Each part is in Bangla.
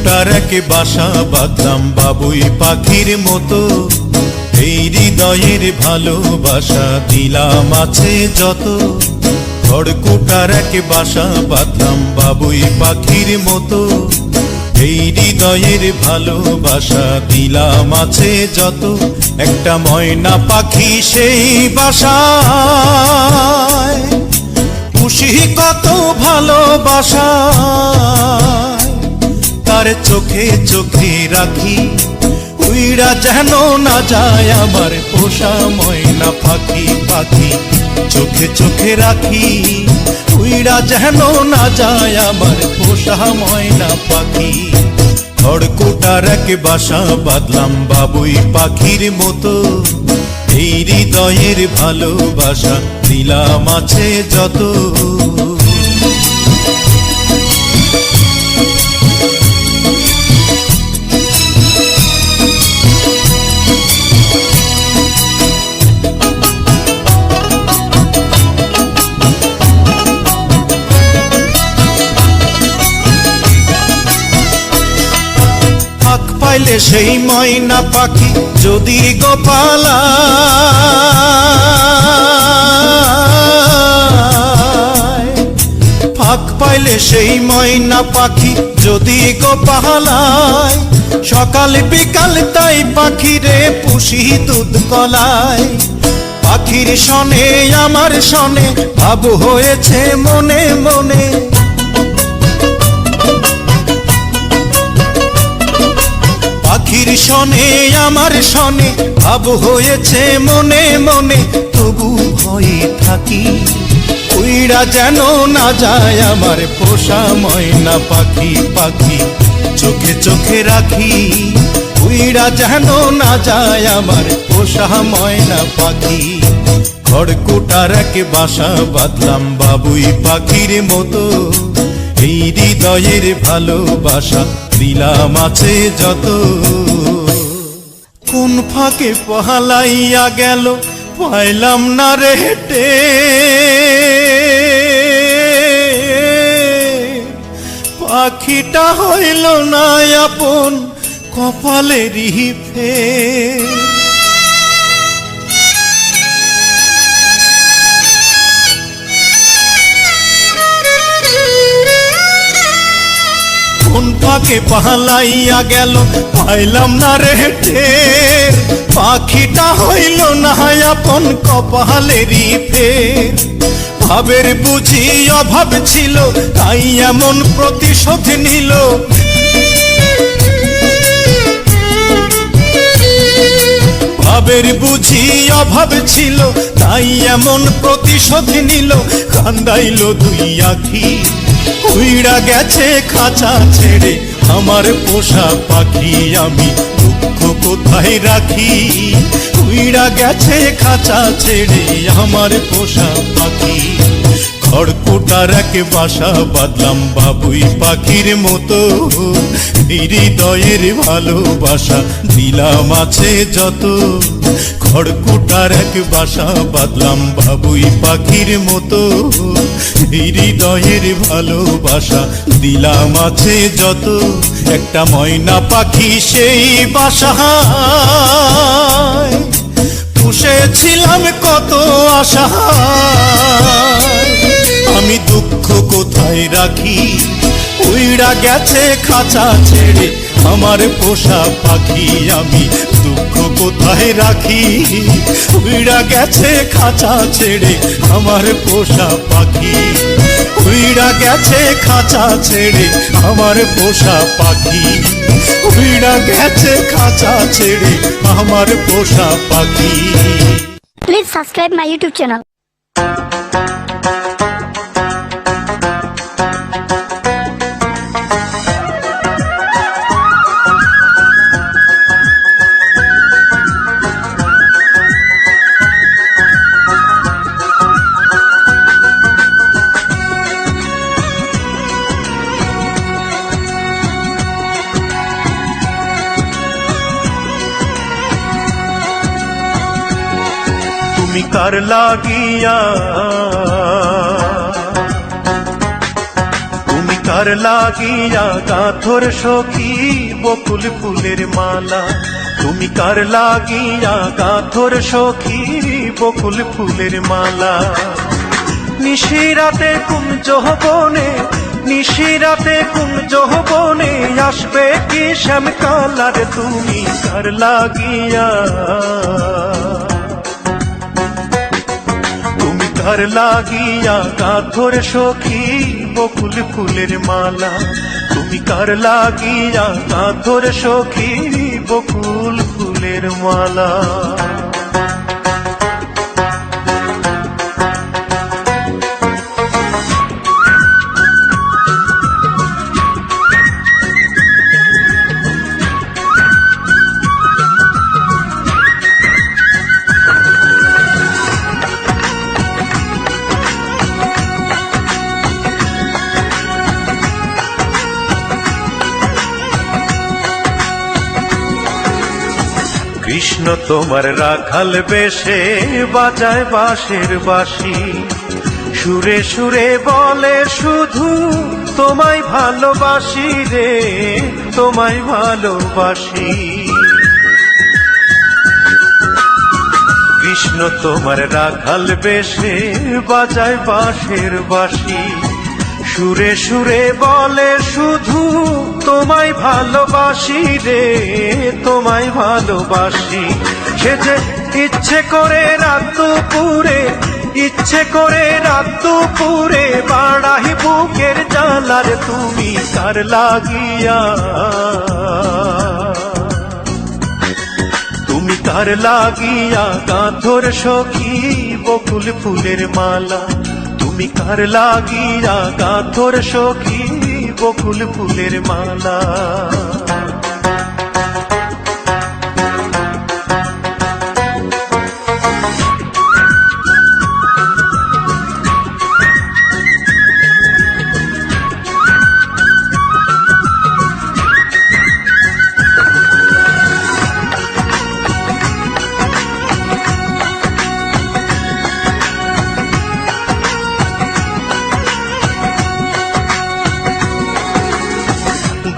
খড়কুটার এক বাসা বাঁধলাম বাবুই পাখির মতো, এই হৃদয়ের ভালোবাসা দিলাম আছে যত। খড়কুটার এক বাসা বাঁধলাম বাবুই পাখির মতো, এই হৃদয়ের ভালোবাসা দিলাম আছে যত। একটা ময়না পাখি সেই বাসায়, খুশি কত ভালোবাসা, তার চোখে চোখে রাখি, উইড়া যেন না যায় আমার পোষা ময়না পাখি। পাখি চোখে চোখে রাখি, উইড়া যেন না যায় আমার পোষা ময়না পাখি। খড়কুটার এক বাসা বাঁধলাম বাবুই পাখির মতো, এই হৃদয়ের ভালোবাসা দিলাম আছে যত। পাইলে সেই ময়না পাখি যদি গোপালা, ফাঁক পাইলে সেই ময়না পাখি যদি গোপালায়, সকাল বিকাল তাই পাখিরে পুষি দুধ কলায়। পাখির শনে আমার শনে ভাব হয়েছে মনে মনে, পাখির শনে আমার শনে ভাব হয়েছে মনে মনে। তবু ভয়ে থাকি, উইড়া যেন না যায় আমার পোষা ময়না পাখি। পাখি চোখে চোখে রাখি, উইড়া যেন না যায় আমার পোষা ময়না পাখি। খড়কুটার এক বাসা বাঁধলাম বাবুই পাখির মতো, এই হৃদয়ের ভালোবাসা দিলাম আছে যত। কোন ফাঁকে পহালাইয়া গেল পাইলাম না রে হেঁটে, পাখিটা হইল না আপন কপালেরই ফের। কোন ফাঁকে পালাইয়া গেল পাইলাম না রে টের, পাখিটা হইল না আপন কপালেরই ফের। ভাবের বুঝি অভাব ছিল তাই এমন প্রতিশোধ নিল, ভাবের বুঝি অভাব ছিল তাই এমন প্রতিশোধ নিল। কান্দাইল দুই আখি, উইড়া গেছে খাঁচা ছেড়ে আমার পোষা পাখি। আমি দুঃখ কোথায় রাখি, উইড়া গেছে খাঁচা ছেড়ে আমার পোষা পাখি। খড়কুটার এক বাসা বাঁধলাম বাবুই পাখির মতো, হৃদয়ের ভালোবাসা দিলাম আছে যত। খড়কুটার এক বাসা বাঁধলাম বাবুই পাখির মতো, হৃদয়ের ভালোবাসা দিলাম আছে যত। একটা ময়না পাখি সেই বাসায়, পুষেছিলাম কত আশা, আমি দুঃখ কোথায় রাখি, উইড়া গেছে খাঁচা ছেড়ে আমার পোষা পাখি। আমি দুঃখ কোথায় রাখি, উইড়া গেছে খাঁচা ছেড়ে আমার পোষা পাখি। উইড়া গেছে খাঁচা ছেড়ে আমার পোষা পাখি, উইড়া গেছে খাঁচা ছেড়ে আমার পোষা পাখি। Please subscribe my YouTube channel. তুমি কার লাগিয়া, তুমি কার লাগিয়া গাথর সখী বকুল ফুলের মালা, তুমি কার লাগিয়া গাথর সখী বকুল ফুলের মালা। নিশিরাতে কুঞ্জ বনে, নিশিরাতে কুঞ্জ বনে আসবে কি শ্যাম কালার, তুমি কার লাগিয়া, তুমি কার লাগিয়া গাথর সখী বকুল ফুলের মালা, তুমি কার লাগিয়া গাথর সখী বকুল ফুলের মালা। কৃষ্ণ তোমার রাখাল বেশে বাজায় বাঁশের বাঁশি, সুরে সুরে বলে শুধু তোমায় ভালোবাসি রে, তোমায় ভালোবাসি। কৃষ্ণ তোমার রাখাল বেশে বাজায় বাঁশের বাঁশি, সুরে সুরে বলে শুধু তোমায় ভালোবাসি রে, তোমায় ভালোবাসি। সে যে ইচ্ছে করে রাত দুপুরে, ইচ্ছে করে রাত দুপুরে বাড়াই বুকের জ্বালার, তুমি কার লাগিয়া, তুমি কার লাগিয়া গাথর সখী বকুল ফুলের মালা, তুমি কার লাগিয়া গাথর সখী বকুল ফুলের মালা।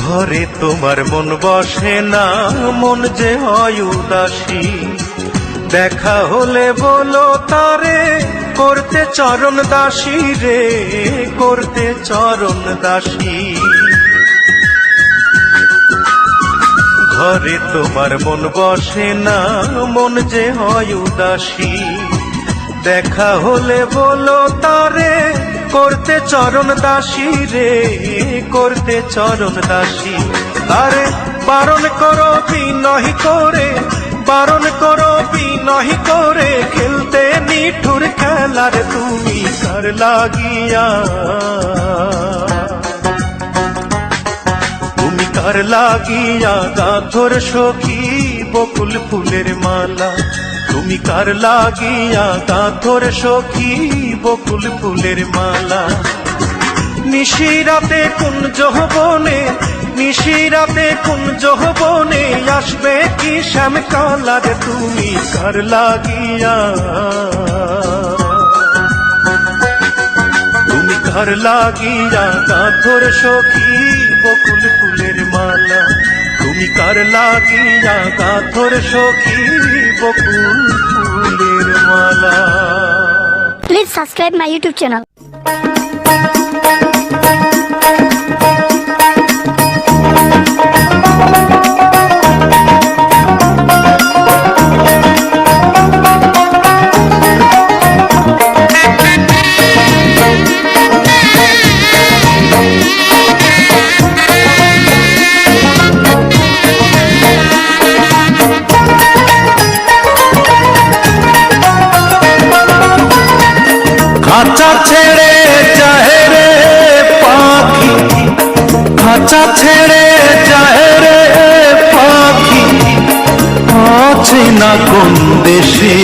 ঘরে তোমার মন বসে না, মন যে হয় উদাসী, দেখা হলে বলো তারে করতে চরণ দাসী রে, করতে চরণ দাসী। ঘরে তোমার মন বসে না, মন যে হয় উদাসী, দেখা হলে বলো তারে করতে চরণ দাসী রে, করতে চরণ দাসী। তারে বারণ করো বিনয় করে, বারণ করো বিনয় করে খেলতে নিঠুর খেলার, তুমি কার লাগিয়া, তুমি কার লাগিয়া গাথর সখী বকুল ফুলের মালা, তুমি কার লাগিয়া গাথর সখী বকুল ফুলের মালা। নিশিরাতে কুঞ্জ বনে, নিশিরাতে কুঞ্জ বনে আসবে কি শ্যাম কালার, তুমি কার লাগিয়া, তুমি কার লাগিয়া গাথর সখী বকুল ফুলের মালা, তুমি কার লাগিয়া গাথর সখী বকুল ফুলের মালা। Please subscribe my YouTube channel. খাঁচা ছেড়ে যায় রে পাখি, খাঁচা ছেড়ে যায় রে পাখি, আছে না কোন দেশে।